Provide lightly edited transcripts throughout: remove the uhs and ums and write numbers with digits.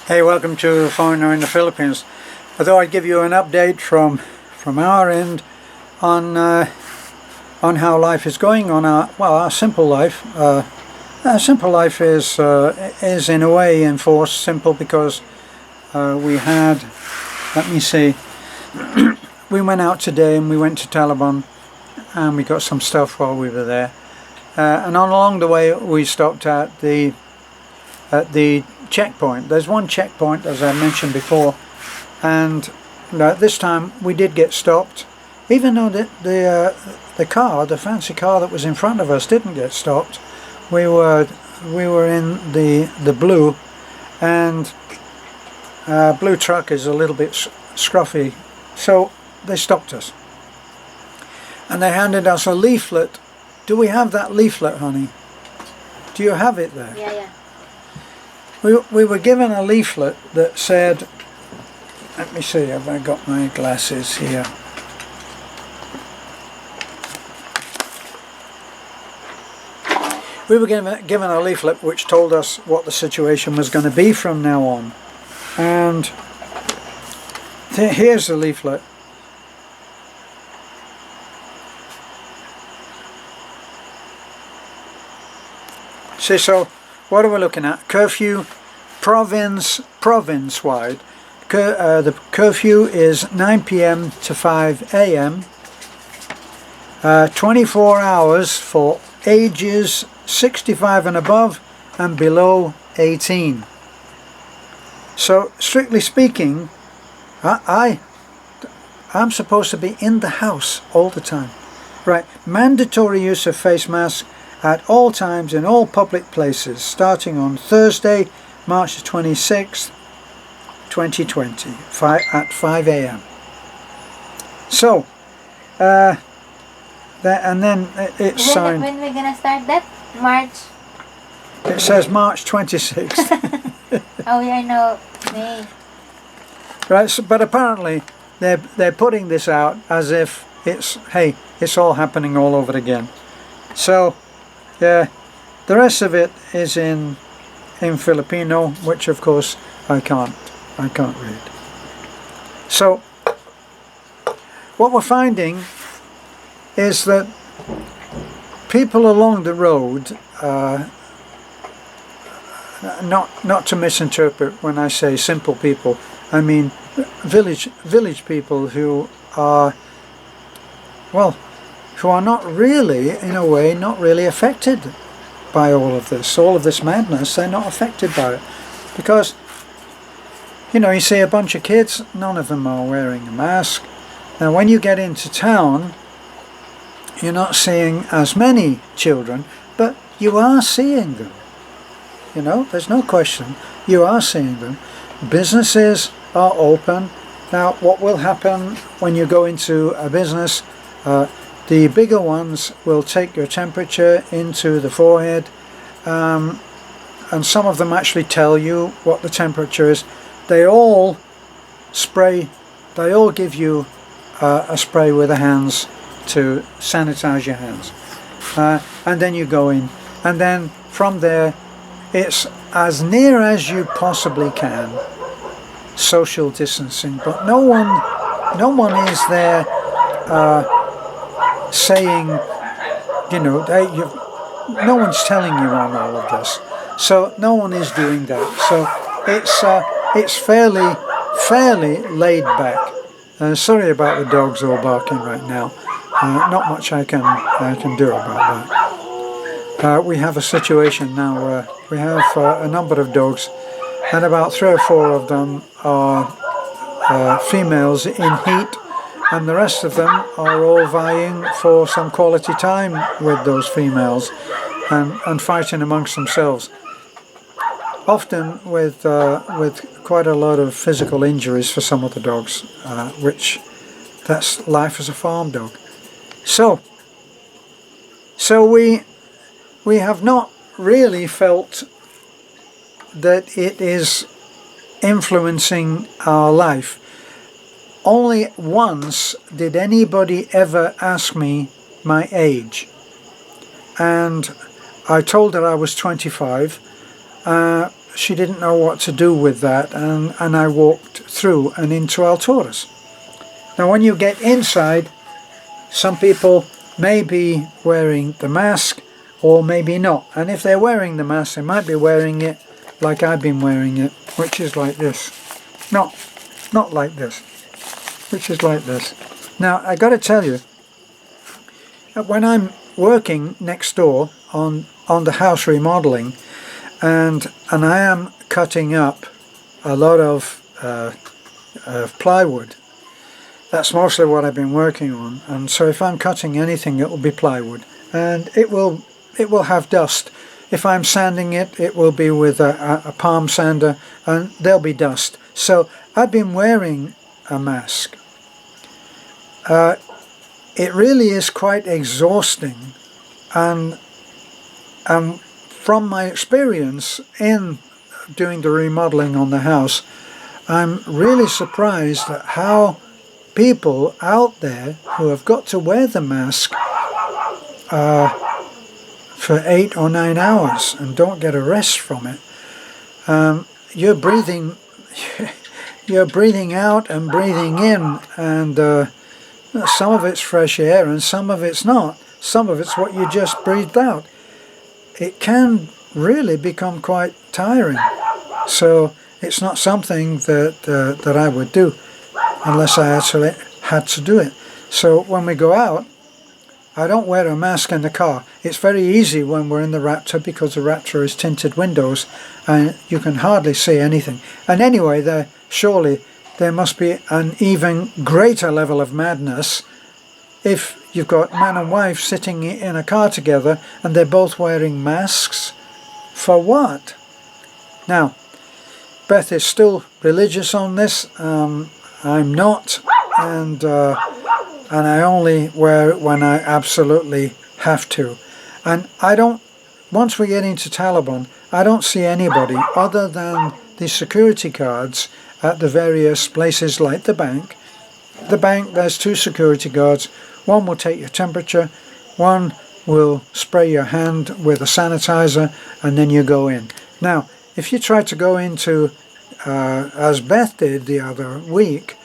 Hey, welcome to Foreigner in the Philippines. I thought I'd give you an update from our end on how life is going on our simple life. Our simple life is in a way enforced simple because we had, let me see, we went out today and we went to Taliban and we got some stuff while we were there. And along the way we stopped at the checkpoint. There's one checkpoint, as I mentioned before, and this time we did get stopped, even though the fancy car that was in front of us didn't get stopped. We were in the blue, and blue truck is a little bit scruffy, so they stopped us and they handed us a leaflet. Do we have that leaflet, honey? Do you have it there? Yeah. We were given a leaflet that said, let me see, have I got my glasses here? We were given a leaflet which told us what the situation was going to be from now on. And here's the leaflet. See, so what are we looking at? Curfew, province-wide. The curfew is 9 p.m. to 5 a.m. 24 hours for ages 65 and above and below 18. So, strictly speaking, I'm supposed to be in the house all the time. Right, mandatory use of face masks at all times in all public places, starting on Thursday, March 26th, 2020, at 5 a.m. So, and then it's signed. When we're gonna start that? March? It says March 26th. Oh, we are now May. Right, so, but apparently they're putting this out as if it's all happening all over again. So, yeah, the rest of it is in Filipino, which of course I can't read. So what we're finding is that people along the road, not to misinterpret when I say simple people, I mean village people who are, well, who are not really, in a way, not really affected by all of this madness. They're not affected by it because, you see a bunch of kids, none of them are wearing a mask. Now when you get into town, you're not seeing as many children, but you are seeing them. There's no question, you are seeing them. Businesses are open. Now what will happen when you go into a business, the bigger ones will take your temperature into the forehead, and some of them actually tell you what the temperature is. They all give you a spray with the hands to sanitize your hands. And then you go in, and then from there it's as near as you possibly can social distancing, but no one is there saying, no one's telling you on all of this, so no one is doing that. So it's fairly laid back. Sorry about the dogs all barking right now. Not much I can do about that. We have a situation now where we have a number of dogs, and about 3 or 4 of them are females in heat, and the rest of them are all vying for some quality time with those females and fighting amongst themselves. Often with quite a lot of physical injuries for some of the dogs, which that's life as a farm dog. So we have not really felt that it is influencing our life. Only once did anybody ever ask me my age, and I told her I was 25, she didn't know what to do with that, and I walked through and into Alturas. Now when you get inside, some people may be wearing the mask or maybe not, and if they're wearing the mask they might be wearing it like I've been wearing it, which is like this. Not like this, which is like this. Now I got to tell you, when I'm working next door on the house remodeling, and I am cutting up a lot of plywood. That's mostly what I've been working on, and so if I'm cutting anything it will be plywood, and it will have dust. If I'm sanding it, it will be with a palm sander, and there'll be dust. So I've been wearing a mask. It really is quite exhausting, and from my experience in doing the remodeling on the house, I'm really surprised at how people out there who have got to wear the mask for 8 or 9 hours and don't get a rest from it. You're breathing out and breathing in, and some of it's fresh air and some of it's not. Some of it's what you just breathed out. It can really become quite tiring. So it's not something that I would do unless I actually had to do it. So when we go out, I don't wear a mask in the car. It's very easy when we're in the Raptor because the Raptor is tinted windows and you can hardly see anything. And anyway, surely there must be an even greater level of madness if you've got man and wife sitting in a car together and they're both wearing masks. For what? Now, Beth is still religious on this. I'm not, and I only wear it when I absolutely have to. And I don't, once we get into Taliban, I don't see anybody other than the security guards at the various places like the bank. The bank, there's 2 security guards. One will take your temperature, one will spray your hand with a sanitizer, and then you go in. Now, if you try to go into, as Beth did the other week,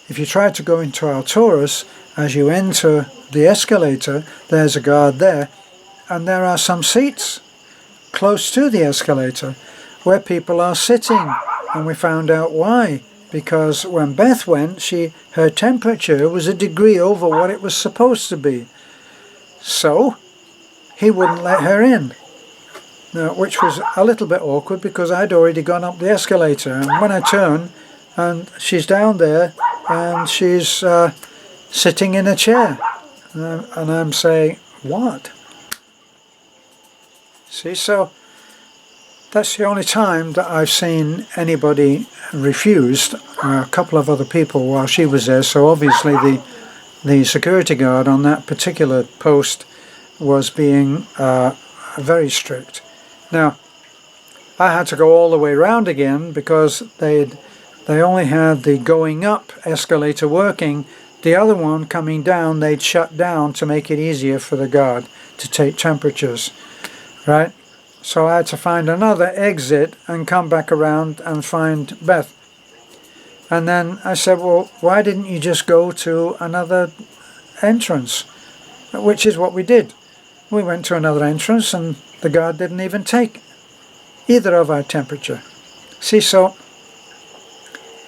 if you try to go into Alturas, as you enter the escalator, there's a guard there, and there are some seats close to the escalator where people are sitting, and we found out why. Because when Beth went, her temperature was a degree over what it was supposed to be. So he wouldn't let her in. Now, which was a little bit awkward because I'd already gone up the escalator. And when I turn, and she's down there, and she's sitting in a chair. And I'm saying, what? See, so that's the only time that I've seen anybody refused. A couple of other people while she was there, so obviously the security guard on that particular post was being very strict. Now, I had to go all the way round again because they only had the going up escalator working. The other one coming down, they'd shut down to make it easier for the guard to take temperatures, right? So I had to find another exit and come back around and find Beth. And then I said, well, why didn't you just go to another entrance? Which is what we did. We went to another entrance and the guard didn't even take either of our temperature. See, so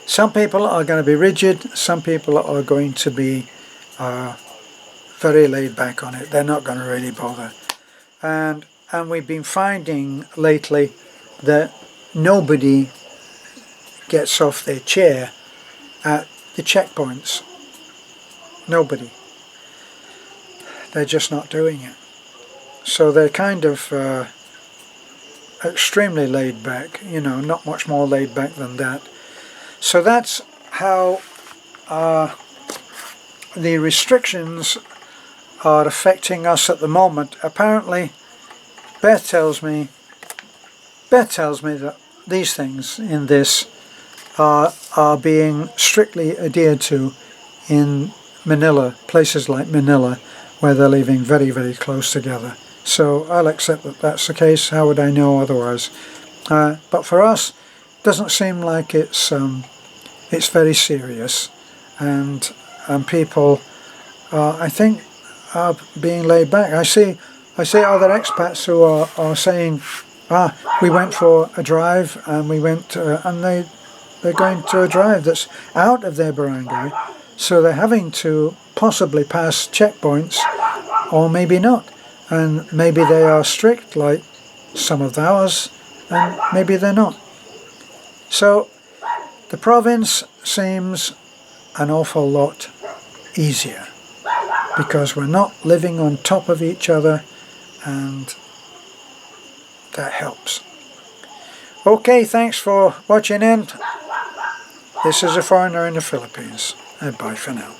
some people are going to be rigid, some people are going to be very laid back on it. They're not going to really bother. And we've been finding lately that nobody gets off their chair at the checkpoints. Nobody. They're just not doing it. So they're kind of extremely laid back, you know, not much more laid back than that. So that's how the restrictions are affecting us at the moment. Apparently, Beth tells me that these things in this are being strictly adhered to in Manila, places like Manila, where they're living very, very close together. So I'll accept that that's the case. How would I know otherwise? But for us, it doesn't seem like it's very serious, and people, I think, are being laid back. I see other expats who are saying, we went for a drive, and we went, and they're going to a drive that's out of their barangay, so they're having to possibly pass checkpoints, or maybe not, and maybe they are strict like some of ours, and maybe they're not. So the province seems an awful lot easier, because we're not living on top of each other, and that helps. Okay, thanks for watching in. This is A Foreigner in the Philippines, and bye for now.